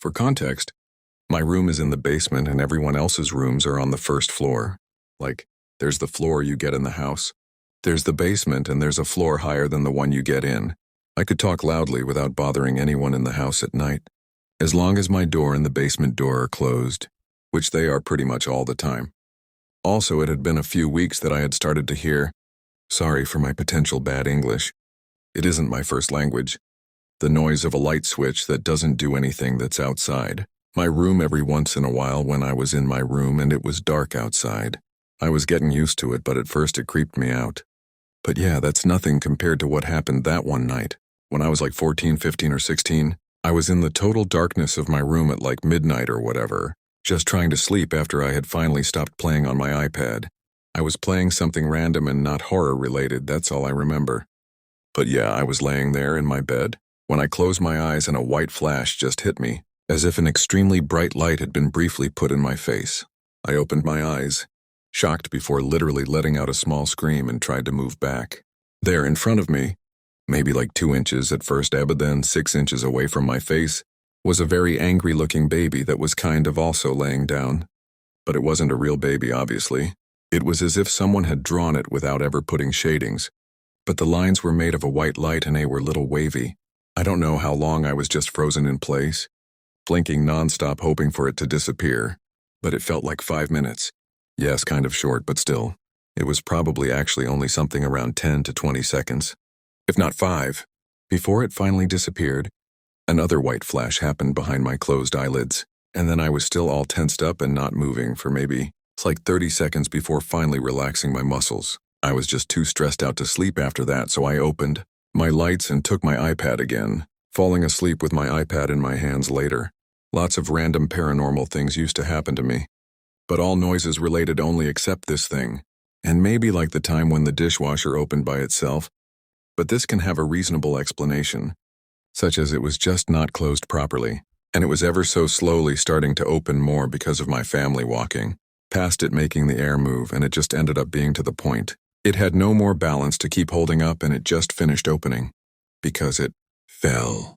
For context, my room is in the basement and everyone else's rooms are on the first floor. Like, there's the floor you get in the house. There's the basement and there's a floor higher than the one you get in. I could talk loudly without bothering anyone in the house at night, as long as my door and the basement door are closed, which they are pretty much all the time. Also, it had been a few weeks that I had started to hear, sorry for my potential bad English. It isn't my first language. The noise of a light switch that doesn't do anything that's outside my room every once in a while when I was in my room and it was dark outside. I was getting used to it, but at first it creeped me out. But yeah, that's nothing compared to what happened that one night. When I was like 14, 15, or 16, I was in the total darkness of my room at like midnight or whatever, just trying to sleep after I had finally stopped playing on my iPad. I was playing something random and not horror related, that's all I remember. But yeah, I was laying there in my bed when I closed my eyes and a white flash just hit me, as if an extremely bright light had been briefly put in my face. I opened my eyes, shocked before literally letting out a small scream, and tried to move back. There in front of me, maybe like 2 inches at first, but then 6 inches away from my face, was a very angry-looking baby that was kind of also laying down. But it wasn't a real baby, obviously. It was as if someone had drawn it without ever putting shadings. But the lines were made of a white light and they were little wavy. I don't know how long I was just frozen in place, blinking nonstop hoping for it to disappear, but it felt like 5 minutes. Yes, kind of short, but still. It was probably actually only something around 10 to 20 seconds, if not 5. Before it finally disappeared, another white flash happened behind my closed eyelids, and then I was still all tensed up and not moving for maybe it's like 30 seconds before finally relaxing my muscles. I was just too stressed out to sleep after that, so I opened my lights and took my iPad again, falling asleep with my iPad in my hands later. Lots of random paranormal things used to happen to me, but all noises related only except this thing, and maybe like the time when the dishwasher opened by itself, but this can have a reasonable explanation, such as it was just not closed properly, and it was ever so slowly starting to open more because of my family walking past it making the air move, and it just ended up being to the point. It had no more balance to keep holding up and it just finished opening, because it fell.